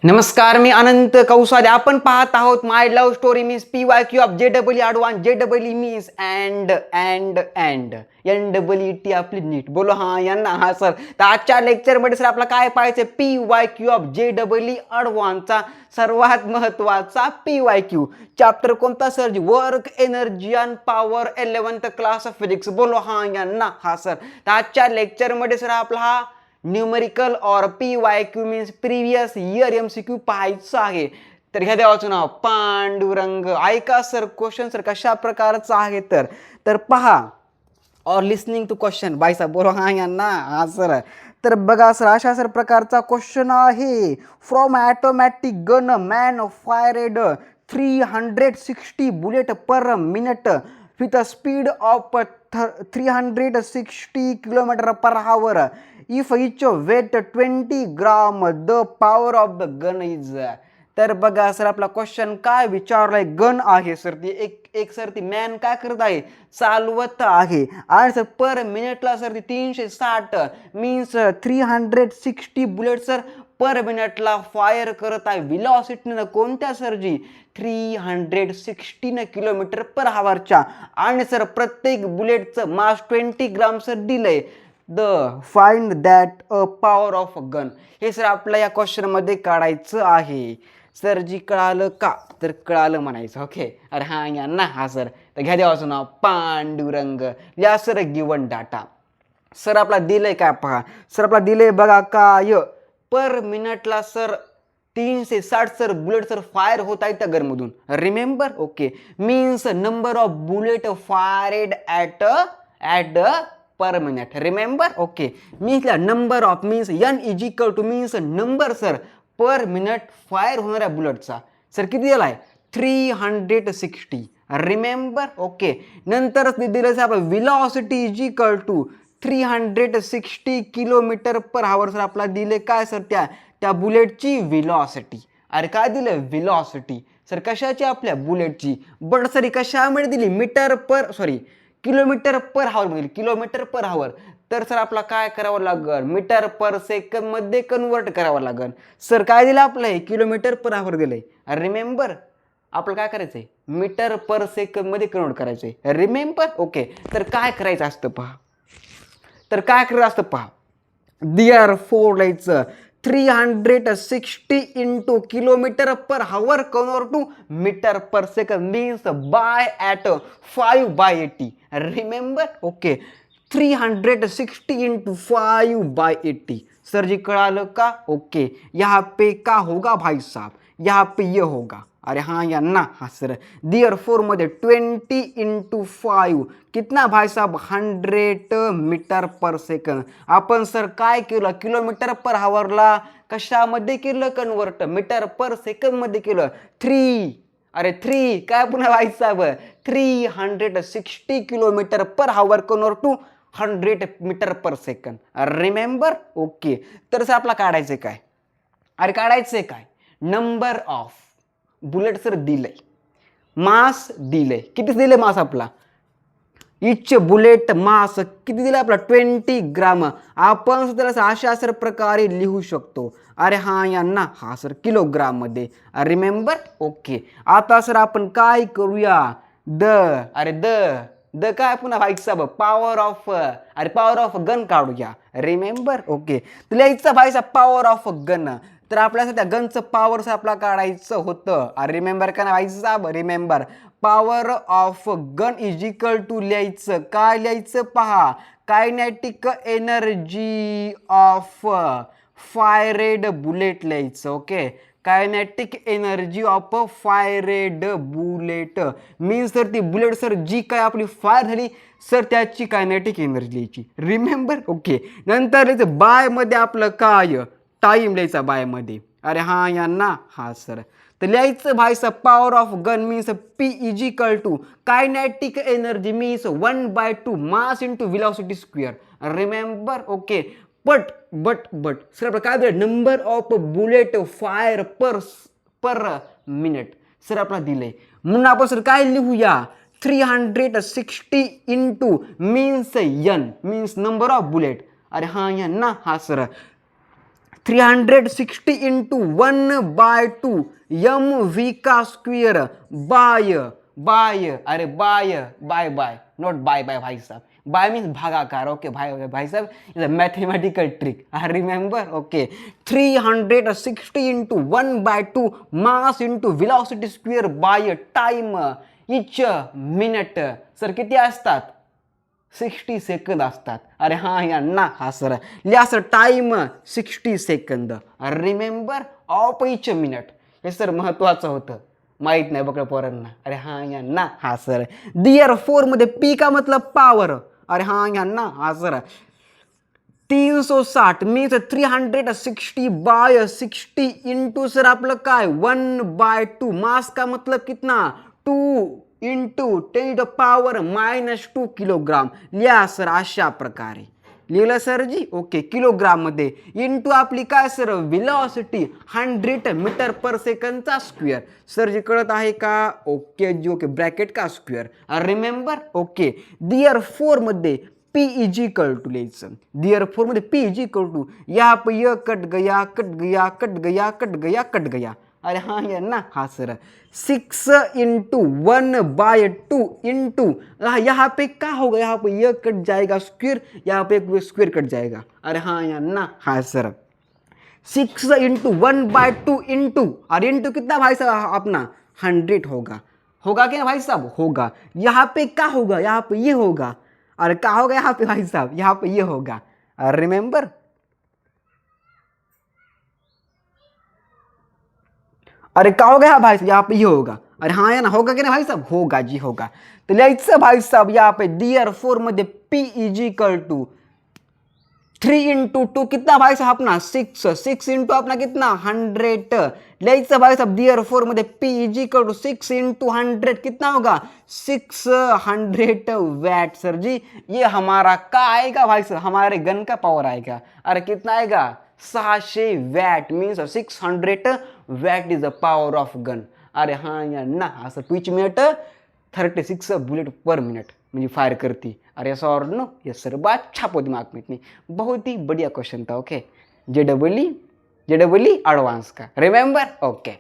नमस्कार, मी अनंत कौसादे. आपण पाहत आहोत my love story means PYQ of JEE advanced JEE means and NEET आपली नीट. बोलो हां यांना हां सर. तर आजच्या लेक्चरमध्ये सर आपला काय पाहायचं PYQ ऑफ JEE ॲडव्हान्सचा सर्वात महत्त्वाचा PYQ चॅप्टर कोणता sir ji work energy and power 11th class of physics. बोलो हां यांना हां सर. तर आजच्या लेक्चरमध्ये सर आपला हा न्यूमेरिकल और PYQ means previous year MCQ पाहायचं आहे. तर ह्या देवाचं नाव पांडुरंग. ऐका सर क्वेश्चन सर कशा प्रकारचा आहे तर पहा और लिसनिंग टू क्वेश्चन बाय साहेब. बोलो हां यांना हां सर. तर बघा सर अशा सर प्रकारचा क्वेश्चन आहे. From automatic gun man FireRed 360 bullet per minute with a speed of 360 km per hour. If each weight 20 gram, the power of the gun is. तर बघा सर आपला क्वेश्चन काय विचारलाय. Gun आहे sir ती एक sir ती man काय करत आहे चालवत आहे आणि सर पर मिनिटला सर ती 360 मीन्स 360 बुलेट सर पर मिनिटला फायर करत आहे. विलॉसिटीनं कोणत्या सर जी 316 किलोमीटर पर आवरच्या आणि सर प्रत्येक बुलेटचं मास 20 ग्राम सर दिलंय. The find that a power of a gun. हे सर आपल्या या क्वेश्चनमध्ये काढायचं आहे. सर जी कळालं का तर कळालं म्हणायचं. ओके. अरे हां यांना हा सर. तर घ्या देवाचं नाव पांडुरंग. या सर गिवन डाटा सर आपला दिलंय काय पहा. सर आपला दिलंय बघा काय पर मिनिटला sir 360 sir bullet sir fire होत आहेत त्या गनमधून. Remember. Okay. Means number of bullet fired at per minute. Remember. Okay. Means number of means N is equal to means number sir per minute fire होणाऱ्या बुलेटचा sir किती दिला आहे 360. Remember. Okay. नंतरच दिलं सर आपलं velocity is equal to 360 kilometre per hour sir आपला दिले काय सर त्या बुलेटची विलॉसिटी. अरे काय दिलं विलॉसिटी सर कशाची आपल्या बुलेटची. बट सर कशामध्ये दिली किलोमीटर पर आवर मध्ये. किलोमीटर पर आवर तर सर आपला काय करावं लागेल मीटर पर सेकंद मध्ये कन्वर्ट करावं लागेल. सर काय दिलं आपलं हे किलोमीटर पर आवर दिलंय. रिमेंबर आपलं काय करायचंय मीटर पर सेकंद मध्ये कन्वर्ट करायचंय. रिमेंबर. ओके. तर काय करायचं असतं पहा. तर काय करायचं असतं पहा. दिअर फोर लिहायचं 360 into kilometre per hour convert to metre per second means by at 5/80. Remember. Okay. 360 into 5/80. Sir ji कळालं का. ओके. यहाँ पे का होगा भाई साहब यहाँ पे ये होगा. अरे हाँ यांना हाँ सर. दिअर फोर मध्ये 20 इंटू 5 कितना भाई साहब 100 मीटर पर सेकंड. आपण सर काय केलं किलोमीटर पर आवरला कशामध्ये केलं कन्वर्ट मीटर पर सेकंड मध्ये केलं. 3 काय पुन्हा भाई साहेब 360 kilometre per hour convert to 100 metre per second. Remember. Okay. तर सर आपला काढायचं काय अरे काढायचंय काय नंबर ऑफ बुलेट सर दिलंय. मास दिलंय. किती दिले मास आपला इच बुलेट मास किती दिलं आपला 20 ग्राम. आपण त्याला अशा सर प्रकारे लिहू शकतो. अरे हां यांना हा सर किलोग्राम मध्ये. रिमेंबर. ओके. आता सर आपण काय करूया द काय पुन्हा भाई साहेब पॉवर ऑफ गन काढूया. रिमेंबर. ओके. तर लिहायचं भाई साहेब पॉवर ऑफ गन. तर आपल्याला त्या गनचं पॉवर आपला काढायचं होतं. रिमेंबर का ना भाई साहेब. Remember power of gun is equal to लिहायचं काय लिहायचं पहा kinetic energy of fired bullet लिहायचं. Okay. Kinetic energy of fired bullet means sir ती बुलेट सर जी काय आपली फायर झाली सर त्याची कायनेटिक एनर्जी लिहायची. रिमेंबर. ओके. नंतर लिहायचं बाय मध्ये आपलं काय टाइम लिहायचा बाय मध्ये. अरे हां यांना हा सर. तर लिहायचं भाई साहेब power of gun means P is equal to kinetic energy means 1/2 mass into velocity square. Remember. Okay. But sir काय दिलं number of bullet fire per minute sir आपल्याला दिलंय. म्हणून आपण सर काय लिहूया 360 into means N means number of bullet. अरे हां यांना हा सर 360 इंटू 1/2 mv का स्क्वेयर बाय अरे बाय नॉट बाय भाई साहब, बाय मीन्स भागाकार. ओके भाई साहब, is a mathematical trick. I remember. Okay 360 into 1/2 mass into velocity square by time each minute. Sir किती असतात? 60 सेकंद असतात. अरे हां यांना हा सर लिहा sir time 60 second. Remember of each minute. हे सर महत्वाचं होतं, माहित नाही बघा पोरांना. अरे हां यांना हा सर. दियर 4 मध्ये पी का मतलब पॉवर. अरे हां यांना हा सर 360 मीन्स 360/60 इंटू सर आपलं काय 1/2 मास का मतलब कितना 2 इंटू 10⁻⁻² किलोग्राम. लिहा सर अशा प्रकारे लिहिलं सर जी. ओके किलोग्राम मध्ये इंटू आपली काय सर वेलोसिटी 100 मीटर पर सेकंडचा स्क्वेअर. सर जी कळत आहे का? ओके जी. ओके ब्रॅकेट का स्क्वेअर. रिमेंबर. ओके दियर 4 मध्ये पी इज इक्वल टू लिहायचं. दियर 4 मध्ये पी इज इक्वल टू यहाँ पे ये कट गया कट गया कट गया कट गया कट गया. अरे हाँ ये ना हाँ सर 6 इंटू 1/2 इंटू यहाँ पे क्या होगा, यहाँ पे ये कट जाएगा स्क्वेयर, यहाँ पे एक स्क्वेयर कट जाएगा. अरे हाँ यार ना हाँ सर 6 इंटू 1/2 इंटू और इंटू कितना भाई साहब अपना 100 होगा. होगा क्या भाई साहब? होगा. यहाँ पे क्या होगा? यहाँ पे ये होगा. और क्या होगा यहाँ पे भाई साहब? यहाँ पे ये होगा. रिमेंबर. अरे क्या होगा भाई साहब? यहाँ पे ये होगा. अरे हाँ या ना होगा क्या ना भाई साहब? होगा जी होगा. तो लिहायचं भाई साहब यहाँ पे दियर 4 मध्ये P is equal to 3 into 2 कितना भाई साहब अपना 6 इंटू अपना कितना 100. लिहायचं भाई साहब दियर 4 मध्ये P is equal to 6 into 100 कितना होगा 600 वैट. सर जी ये हमारा क्या आएगा भाई साहब? हमारे गन का पावर आएगा. अरे कितना आएगा 600 watt means 600 watt is the power of gun. अरे हाँ यार ना असं पिच मिनिट 36 बुलेट पर मिनट म्हणजे फायर करती. अरे ऐसा और नो ये सर बात छापो दिमाग में इतनी. बहुत ही बढ़िया क्वेश्चन था. ओके जेडब्ल्यू एडवांस का. रिमेंबर. ओके